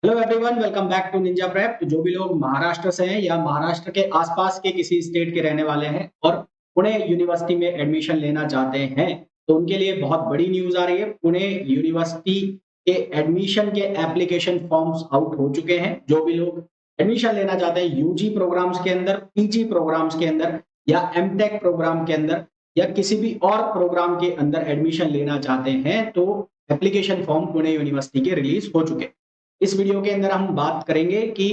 Hello everyone, welcome back to Ninja Prep. तो जो भी लोग महाराष्ट्र से हैं या महाराष्ट्र के आसपास के किसी स्टेट के रहने वाले हैं और पुणे यूनिवर्सिटी में एडमिशन लेना चाहते हैं, तो उनके लिए बहुत बड़ी न्यूज आ रही है। पुणे यूनिवर्सिटी के एडमिशन के एप्लीकेशन फॉर्म्स आउट हो चुके हैं। जो भी लोग एडमिशन लेना चाहते हैं यूजी प्रोग्राम्स के अंदर, पीजी प्रोग्राम्स के अंदर या एमटेक प्रोग्राम के अंदर या किसी भी और प्रोग्राम के अंदर एडमिशन लेना चाहते हैं, तो एप्लीकेशन फॉर्म पुणे यूनिवर्सिटी के रिलीज हो चुके हैं। इस वीडियो के अंदर हम बात करेंगे कि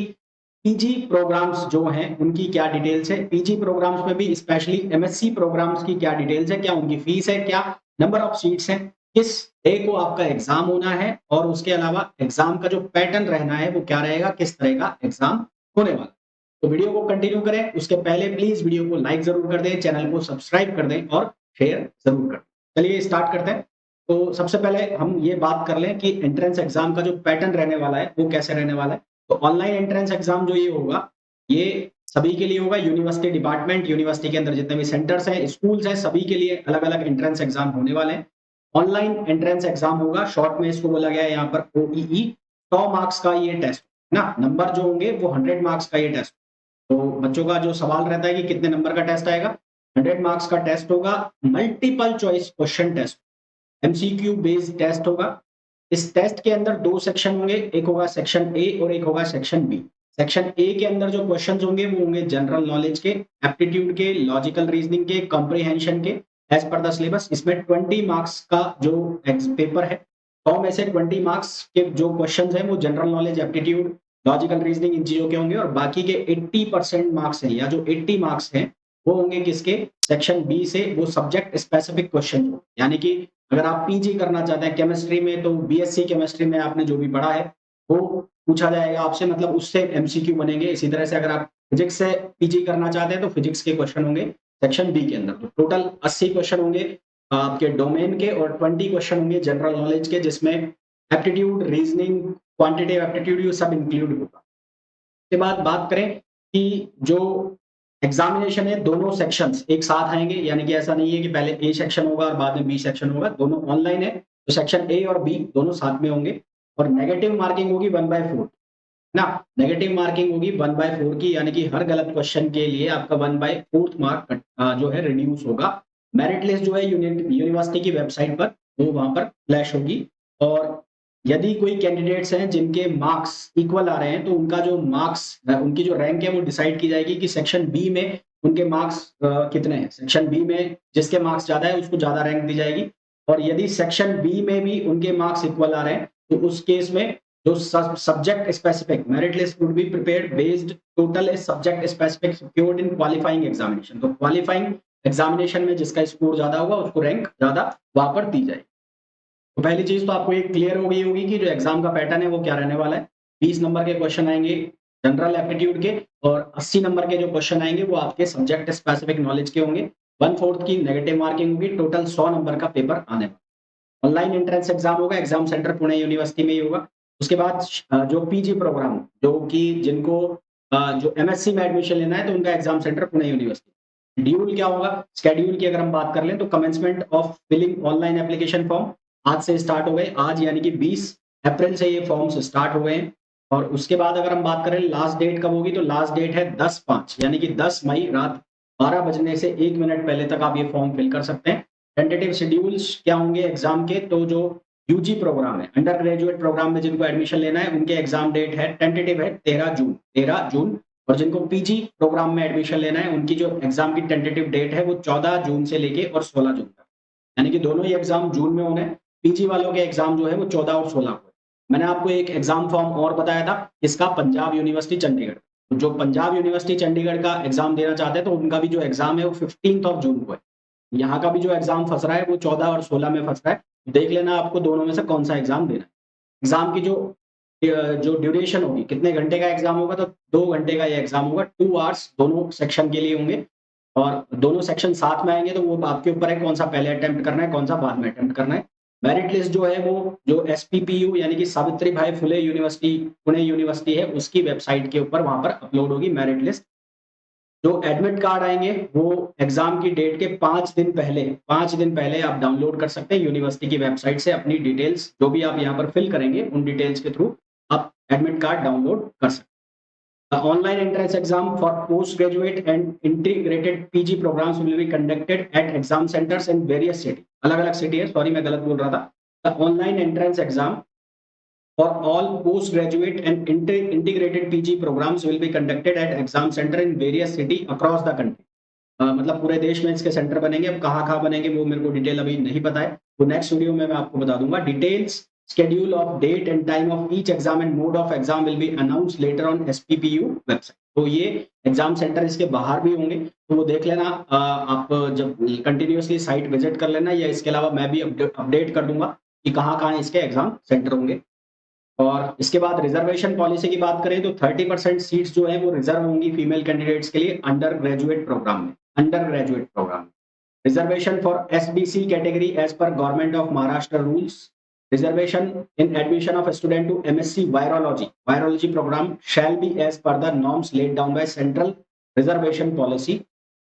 पीजी प्रोग्राम्स जो हैं उनकी क्या डिटेल्स है, पीजी प्रोग्राम्स में भी स्पेशली एमएससी प्रोग्राम्स की क्या डिटेल्स है, क्या उनकी फीस है, क्या नंबर ऑफ सीट्स हैं, किस डे को आपका एग्जाम होना है और उसके अलावा एग्जाम का जो पैटर्न रहना है वो क्या रहेगा, किस तरह का एग्जाम होने वाला है। तो वीडियो को कंटिन्यू करें उसके पहले प्लीज वीडियो को लाइक जरूर कर दें, चैनल को सब्सक्राइब कर दें और शेयर जरूर कर दें। चलिए स्टार्ट करते हैं। तो सबसे पहले हम ये बात कर लें कि एंट्रेंस एग्जाम का जो पैटर्न रहने वाला है वो कैसे रहने वाला है। तो ऑनलाइन एंट्रेंस एग्जाम जो ये होगा, ये सभी के लिए होगा। यूनिवर्सिटी डिपार्टमेंट, यूनिवर्सिटी के अंदर जितने भी सेंटर्स हैं, स्कूल्स हैं, सभी के लिए अलग अलग एंट्रेंस एग्जाम होने वाले हैं। ऑनलाइन एंट्रेंस एग्जाम होगा, शॉर्ट में इसको बोला गया है यहाँ पर ओईई। 100 मार्क्स का ये टेस्ट ना, नंबर जो होंगे वो 100 मार्क्स का ये टेस्ट। तो बच्चों का जो सवाल रहता है कि कितने नंबर का टेस्ट आएगा, 100 मार्क्स का टेस्ट होगा। Multiple choice question test, MCQ based test होगा। इस टेस्ट के अंदर दो सेक्शन होंगे, एक होगा सेक्शन ए और एक होगा सेक्शन बी। सेक्शन ए के अंदर जो क्वेश्चंस होंगे वो होंगे जनरल नॉलेज के, एप्टीट्यूड के, लॉजिकल रीजनिंग के, कॉम्प्रिहेंशन के, एज पर द सिलेबस। इसमें 20 मार्क्स का जो पेपर है, 100 में से 20 मार्क्स के जो क्वेश्चंस हैं वो general knowledge, aptitude, logical reasoning इन चीजों के होंगे। और बाकी के 80% मार्क्स हैं या जो 80 मार्क्स हैं वो होंगे किसके, सेक्शन बी से। वो सब्जेक्ट स्पेसिफिक क्वेश्चन, यानी कि अगर आप पीजी करना चाहते हैं केमिस्ट्री में, तो बीएससी केमिस्ट्री में आपने जो भी पढ़ा है वो पूछा जाएगा आपसे, मतलब उससे एमसीक्यू बनेंगे। इसी तरह से अगर आप फिजिक्स से पीजी करना चाहते हैं तो फिजिक्स के क्वेश्चन होंगे सेक्शन बी के अंदर। तो टोटल 80 क्वेश्चन होंगे आपके डोमेन के और 20 क्वेश्चन होंगे जनरल नॉलेज के, जिसमें एप्टीट्यूड, रीजनिंग, क्वांटिटेटिव एप्टीट्यूड ये सब इंक्लूड होगा। उसके बाद बात करें कि जो एग्जामिनेशन है, दोनों सेक्शंस एक साथ आएंगे, यानी कि ऐसा नहीं है कि पहले ए सेक्शन होगा और बाद में बी सेक्शन होगा। दोनों ऑनलाइन है तो सेक्शन ए और बी दोनों साथ में होंगे। और नेगेटिव मार्किंग होगी 1/4 ना, नेगेटिव मार्किंग होगी 1/4 की, यानी कि हर गलत क्वेश्चन के लिए आपका 1/4 मार्क जो है रिड्यूस होगा। मेरिट लिस्ट जो है यूनिवर्सिटी की वेबसाइट पर वो वहां पर फ्लैश होगी। और यदि कोई कैंडिडेट्स हैं जिनके मार्क्स इक्वल आ रहे हैं तो उनका जो मार्क्स, उनकी जो रैंक है वो डिसाइड की जाएगी कि सेक्शन बी में उनके मार्क्स कितने हैं। सेक्शन बी में जिसके मार्क्स ज्यादा है उसको ज्यादा रैंक दी जाएगी। और यदि सेक्शन बी में भी उनके मार्क्स इक्वल आ रहे हैं तो उस केस में जो subject specific merit list would be prepared based total subject specific secured in qualifying examination. तो क्वालिफाइंग एग्जामिनेशन में जिसका स्कोर ज्यादा होगा उसको रैंक ज्यादा वहां पर दी जाएगी। तो पहली चीज तो आपको ये क्लियर हो गई होगी कि जो एग्जाम का पैटर्न है वो क्या रहने वाला है। 20 नंबर के क्वेश्चन आएंगे जनरल एप्टीट्यूड के और 80 नंबर के जो क्वेश्चन आएंगे वो आपके सब्जेक्ट स्पेसिफिक नॉलेज के होंगे। 1/4 की नेगेटिव मार्किंग होगी, टोटल 100 नंबर का पेपर आने वाला। ऑनलाइन एंट्रेंस एग्जाम होगा, एग्जाम सेंटर पुणे यूनिवर्सिटी में ही होगा। उसके बाद जो पीजी प्रोग्राम, जो कि जिनको जो एमएससी में एडमिशन लेना है तो उनका exam centre Pune university. Dual क्या होगा, स्केड्यूल की अगर हम बात कर लें तो commencement of filling online application form आज से स्टार्ट हो गए। आज यानी कि 20 अप्रैल से ये फॉर्म्स स्टार्ट हो गए हैं। और उसके बाद अगर हम बात करें लास्ट डेट कब होगी, तो लास्ट डेट है 10/5 यानी कि 10 मई रात 12 बजने से 1 मिनट पहले तक आप ये फॉर्म फिल कर सकते हैं। टेंटेटिव शेड्यूल्स क्या होंगे एग्जाम के, तो जो यूजी प्रोग्राम है, अंडर ग्रेजुएट प्रोग्राम में जिनको एडमिशन लेना है उनके एग्जाम डेट है टेंटेटिव है 13 जून। और जिनको पीजी प्रोग्राम में एडमिशन लेना है उनकी जो एग्जाम की टेंटेटिव डेट है वो 14 जून से लेके और 16 जून तक, यानी कि दोनों ही एग्जाम जून में होने हैं। पीजी वालों के एग्जाम जो है वो 14 और 16 को है। मैंने आपको एक एग्जाम फॉर्म और बताया था इसका, पंजाब यूनिवर्सिटी चंडीगढ़। तो जो पंजाब यूनिवर्सिटी चंडीगढ़ का एग्जाम देना चाहते हैं तो उनका भी जो एग्जाम है वो 15 जून को है। यहाँ का भी जो एग्जाम फंस रहा है वो 14 और 16 में फंस रहा है। देख लेना आपको दोनों में से कौन सा एग्जाम देना है। एग्जाम की जो ड्यूरेशन होगी, कितने घंटे का एग्जाम होगा, तो 2 घंटे का ये एग्जाम होगा। 2 आवर्स दोनों सेक्शन के लिए होंगे और दोनों सेक्शन साथ में आएंगे तो वो आपके ऊपर है कौन सा पहले अटेम्प्ट करना है, कौन सा बाद में अटेम्प्ट करना है। मेरिट लिस्ट जो है वो जो एसपीपीयू यानी कि सावित्री भाई फुले यूनिवर्सिटी पुणे यूनिवर्सिटी है उसकी वेबसाइट के ऊपर वहां पर अपलोड होगी मेरिट लिस्ट। जो एडमिट कार्ड आएंगे वो एग्जाम की डेट के 5 दिन पहले आप डाउनलोड कर सकते हैं यूनिवर्सिटी की वेबसाइट से। अपनी डिटेल्स जो भी आप यहाँ पर फिल करेंगे उन डिटेल्स के थ्रू आप एडमिट कार्ड डाउनलोड कर सकते हैं। Online entrance exam for post graduate and integrated PG programmes will be conducted at exam centres in various city. अलग अलग सिटी है, सॉरी मैं गलत बोल रहा था। The online entrance exam for all postgraduate and integrated PG programs will be conducted at exam center in various city across the country। मतलब पूरे देश में इसके सेंटर बनेंगे। अब कहाँ बनेंगे वो मेरे को डिटेल अभी नहीं पता है, वो नेक्स्ट वीडियो में मैं आपको बता दूंगा। Details, schedule of date and time of each exam and mode of exam will be announced later on SPPU website। तो ये एग्जाम सेंटर इसके बाहर भी होंगे, तो वो देख लेना। आप जब कंटिन्यूअसली साइट विजिट कर लेना, या इसके अलावा मैं भी अपडेट कर दूंगा कि कहाँ इसके एग्जाम सेंटर होंगे। और इसके बाद रिजर्वेशन पॉलिसी की बात करें तो 30% सीट्स जो है वो रिजर्व होंगी फीमेल कैंडिडेट्स के लिए अंडर ग्रेजुएट प्रोग्राम में। Reservation for SBC category as per government of Maharashtra rules. Reservation in admission of student to MSc virology programme shall be as per the norms laid down by central reservation policy.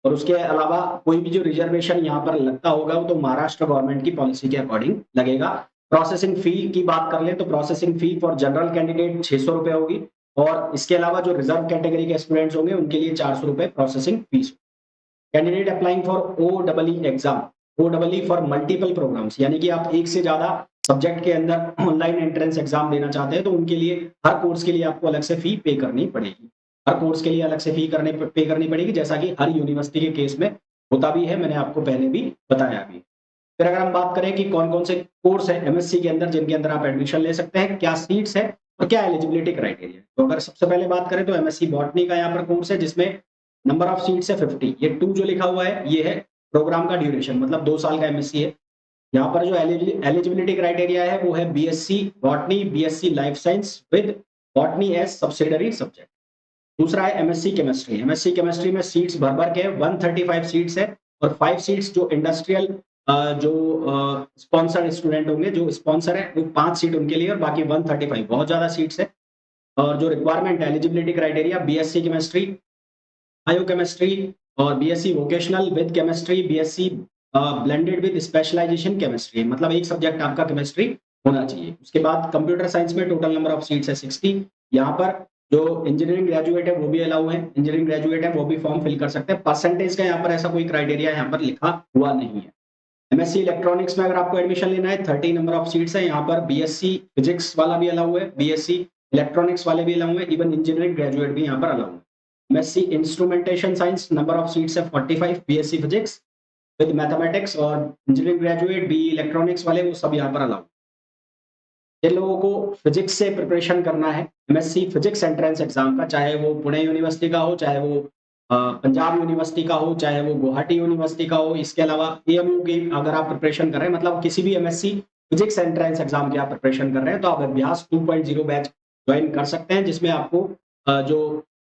और उसके अलावा कोई भी जो reservation यहाँ पर लगता होगा वो तो महाराष्ट्र गवर्नमेंट की पॉलिसी के अकॉर्डिंग लगेगा। प्रोसेसिंग फी की बात कर ले तो processing fee for general candidate 600 रुपए होगी, और इसके अलावा जो रिजर्व कैटेगरी के स्टूडेंट्स होंगे उनके लिए 400 रुपए processing fees. Candidate applying for OEE exam, OEE for multiple programmes, यानी कि आप एक से ज्यादा सब्जेक्ट के अंदर ऑनलाइन एंट्रेंस एग्जाम देना चाहते हैं तो उनके लिए हर कोर्स के लिए आपको अलग से फी पे करनी पड़ेगी। हर कोर्स के लिए अलग से फी पे करनी पड़ेगी, जैसा कि हर यूनिवर्सिटी के केस में होता भी है, मैंने आपको पहले भी बताया भी। फिर अगर हम बात करें कि कौन कौन से कोर्स है एमएससी के अंदर जिनके अंदर आप एडमिशन ले सकते हैं, क्या सीट्स है और क्या एलिजिबिलिटी क्राइटेरिया। तो अगर सबसे पहले बात करें तो एमएससी बॉटनी का यहाँ पर कोर्स है जिसमें नंबर ऑफ सीट्स है 50। ये 2 जो लिखा हुआ है ये है प्रोग्राम का ड्यूरेशन, मतलब 2 साल का एमएससी है। यहाँ पर जो एलिजिबिलिटी क्राइटेरिया है वो है BSc botany, BSc life science with botany as subsidiary subject. दूसरा है एमएससी केमिस्ट्री। एमएससी केमिस्ट्री में सीट्स भर के 135 सीट्स है, और 5 सीट्स जो इंडस्ट्रियल जो स्पॉन्सर स्टूडेंट होंगे, जो स्पॉन्सर है वो 5 सीट उनके लिए, और बाकी 135 बहुत ज्यादा सीट्स है। और जो requirement eligibility criteria BSc chemistry, biochemistry और BSc vocational with chemistry, BSc blended with specialisation chemistry, मतलब एक सब्जेक्ट आपका केमिस्ट्री होना चाहिए। उसके बाद कंप्यूटर साइंस में टोटल नंबर ऑफ सीट्स है 60। यहाँ पर जो इंजीनियरिंग ग्रेजुएट है वो भी अलाउ है, इंजीनियरिंग ग्रेजुएट है वो भी फॉर्म फिल कर सकते हैं। परसेंटेज का यहाँ पर ऐसा कोई क्राइटेरिया यहाँ पर लिखा हुआ नहीं है। एमएससी इलेक्ट्रॉनिक्स में अगर आपको एडमिशन लेना है 30 नंबर ऑफ सीट्स है। यहाँ पर बीएससी फिजिक्स वाला भी अलाउ है, बीएससी इलेक्ट्रॉनिक्स वाले भी अलाउ है, इवन इंजीनियरिंग ग्रेजुएट भी यहाँ पर अलाउ है। MSc instrumentation science number of seats है 45, बीएससी फिजिक्स विद मैथमेटिक्स और इंजीनियरिंग ग्रेजुएट बी इलेक्ट्रॉनिक्स वाले वो सब यहाँ पर अलाउ। जिन लोगों को फिजिक्स से प्रिपरेशन करना है एमएससी फिजिक्स एंट्रेंस एग्जाम का, चाहे वो पुणे यूनिवर्सिटी का हो, चाहे वो पंजाब यूनिवर्सिटी का हो, चाहे वो गुवाहाटी यूनिवर्सिटी का हो, इसके अलावा एएमयू की अगर आप प्रिपरेशन कर रहे हैं, मतलब किसी भी एमएससी फिजिक्स एंट्रेंस एग्जाम की आप प्रिपरेशन कर रहे हैं, तो आप अभ्यास 2.0 बैच ज्वाइन कर सकते हैं, जिसमें आपको जो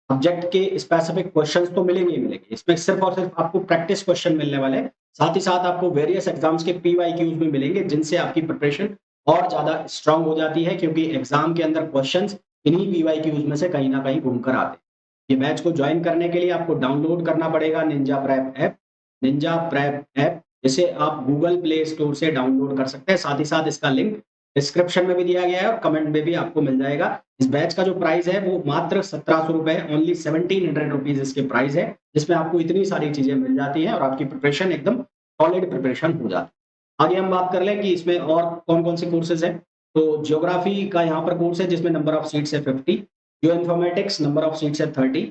सब्जेक्ट के स्पेसिफिक क्वेश्चंस तो मिलेंगे ही मिलेंगे। इसमें सिर्फ और सिर्फ आपको प्रैक्टिस क्वेश्चन मिलने वाले हैं, साथ ही साथ आपको वेरियस एग्जाम्स के PYQs भी मिलेंगे, जिनसे आपकी प्रिपरेशन और ज्यादा स्ट्रांग हो जाती है, क्योंकि एग्जाम के अंदर क्वेश्चंस इन्हीं PYQs में से कहीं ना कहीं घूमकर आते हैं। ये बैच को ज्वाइन करने के लिए आपको डाउनलोड करना पड़ेगा निंजा प्रेप ऐप, जिसे आप गूगल प्ले स्टोर से डाउनलोड कर सकते हैं। साथ ही साथ इसका लिंक डिस्क्रिप्शन में भी दिया गया है और कमेंट में भी आपको मिल जाएगा। इस बैच का जो प्राइस है वो मात्र 1700 रुपए, ओनली 1700 रुपीज इसके प्राइस है, जिसमें आपको इतनी सारी चीजें मिल जाती हैं और आपकी प्रिपरेशन एकदम सॉलिड प्रिपरेशन हो जाती है। आगे हम बात कर लें कि इसमें और कौन कौन से कोर्सेज हैं। तो ज्योग्राफी का यहाँ पर कोर्स है जिसमें नंबर ऑफ सीट्स है 50, geo informatics number of seats है 30।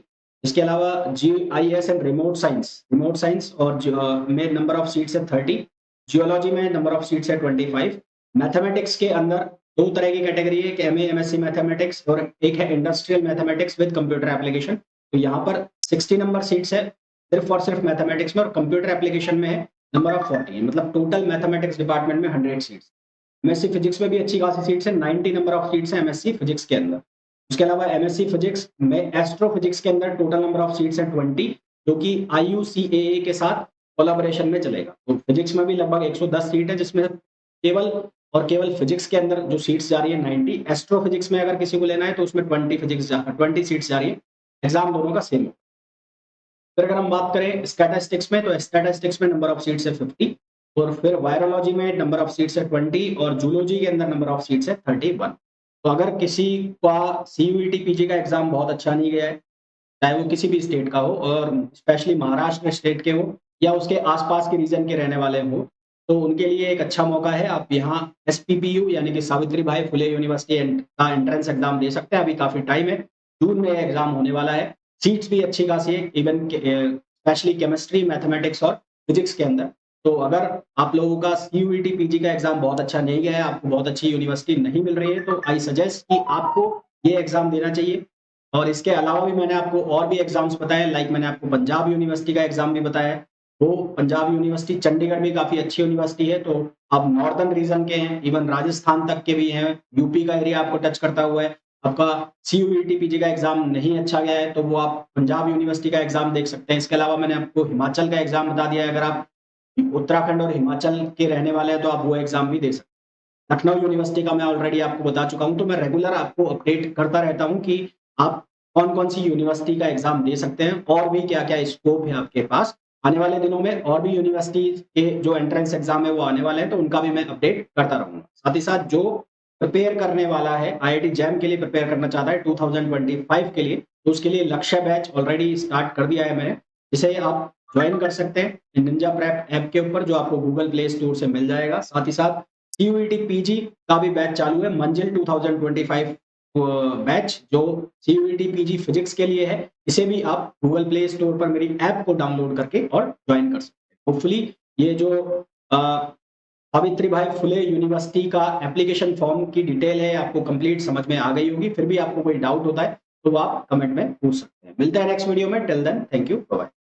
इसके अलावा GIS एंड रिमोट साइंस और में नंबर ऑफ सीट्स है 30। जियोलॉजी में नंबर ऑफ सीट्स है 25। मैथमेटिक्स के अंदर 2 तरह की कैटेगरी है, एक MA MSc मैथमेटिक्स और एक है industrial mathematics with computer application. तो यहाँ पर 60 नंबर सीट्स है सिर्फ और सिर्फ मैथमेटिक्स में, और कंप्यूटर एप्लीकेशन में है नंबर ऑफ 40, मतलब टोटल मैथमेटिक्स डिपार्टमेंट में 100 सीट्स। MSc फिजिक्स में भी अच्छी खासी सीट्स है, 90 नंबर ऑफ सीट्स है MSc फिजिक्स के अंदर। उसके अलावा MSc फिजिक्स में एस्ट्रोफिजिक्स के अंदर टोटल नंबर ऑफ सीट्स है 20, जो कि IUCAA के साथ कोलैबोरेशन में चलेगा। तो फिजिक्स में भी लगभग 110 सीट है, जिसमें केवल फिजिक्स के अंदर जो सीट्स जा रही है 90। एस्ट्रोफिजिक्स में अगर किसी को लेना है तो उसमें 20 सीट्स जा रही है। एग्जाम दोनों का सेम है। फिर अगर हम बात करें स्टैटिस्टिक्स में, तो स्टैटिस्टिक्स में नंबर ऑफ सीट्स है 50, और फिर वायरोलॉजी में नंबर ऑफ सीट्स है 20, और जूलॉजी के अंदर नंबर ऑफ सीट्स है 31। तो अगर किसी का सीयूईटी पीजी का एग्ज़ाम बहुत अच्छा नहीं गया है, चाहे वो किसी भी स्टेट का हो और स्पेशली महाराष्ट्र स्टेट के हो या उसके आस-पास के रीजन के रहने वाले हों, तो उनके लिए एक अच्छा मौका है। आप यहाँ एसपीपीयू यानी कि सावित्री भाई फुले यूनिवर्सिटी का एंट्रेंस एग्ज़ाम दे सकते हैं, अभी काफ़ी टाइम है। जून में एग्ज़ाम होने वाला है। सीट्स भी अच्छी खासी है, इवन स्पेशली केमिस्ट्री, मैथमेटिक्स और फिजिक्स के अंदर। तो अगर आप लोगों का सीयूईटी पीजी का एग्ज़ाम बहुत अच्छा नहीं गया है, आपको बहुत अच्छी यूनिवर्सिटी नहीं मिल रही है, तो आई सजेस्ट कि आपको ये एग्ज़ाम देना चाहिए। और इसके अलावा भी मैंने आपको और भी एग्ज़ाम्स बताए, लाइक मैंने आपको पंजाब यूनिवर्सिटी का एग्ज़ाम भी बताया है। वो पंजाब यूनिवर्सिटी चंडीगढ़ भी काफ़ी अच्छी यूनिवर्सिटी है, तो आप नॉर्दर्न रीजन के हैं, इवन राजस्थान तक के भी हैं, यूपी का एरिया आपको टच करता हुआ है। आपका सीयूईटी पीजी का एग्ज़ाम नहीं अच्छा गया है, तो वो आप पंजाब यूनिवर्सिटी का एग्ज़ाम देख सकते हैं। इसके अलावा मैंने आपको हिमाचल का एग्ज़ाम बता दिया है, अगर आप उत्तराखंड और हिमाचल के रहने वाले हैं, तो आप वो एग्ज़ाम भी दे सकते हैं। लखनऊ यूनिवर्सिटी का मैं ऑलरेडी आपको बता चुका हूँ, तो मैं रेगुलर आपको अपडेट करता रहता हूँ कि आप कौन-कौन सी यूनिवर्सिटी का एग्ज़ाम दे सकते हैं और भी क्या-क्या स्कोप है आपके पास। आने वाले दिनों में और भी यूनिवर्सिटीज़ के जो एंट्रेंस एग्ज़ाम है वो आने वाले हैं, तो उनका भी मैं अपडेट करता रहूँगा। साथ ही साथ जो प्रिपेयर करने वाला है, आईआईटी जैम के लिए प्रिपेयर करना चाहता है 2025 के लिए, तो उसके लिए लक्ष्य बैच ऑलरेडी स्टार्ट कर दिया है मैंने, जिसे आप जॉइन कर सकते हैं निंजा प्रेप ऐप के ऊपर, जो आपको गूगल प्ले स्टोर से मिल जाएगा। साथ ही साथ सीयूईटी पीजी का भी बैच चालू है, मंजिल 2025 बैच जो सीयूईटी पीजी फिजिक्स के लिए है। इसे भी आप गूगल प्ले स्टोर पर मेरी ऐप को डाउनलोड करके और जॉइन कर सकते हैं। होपफुली ये जो अ, सावित्री भाई फुले यूनिवर्सिटी का एप्लीकेशन फॉर्म की डिटेल है, आपको कंप्लीट समझ में आ गई होगी। फिर भी आपको कोई डाउट होता है, तो आप कमेंट में पूछ सकते हैं। मिलते हैं नेक्स्ट वीडियो में, till then thank you, bye bye.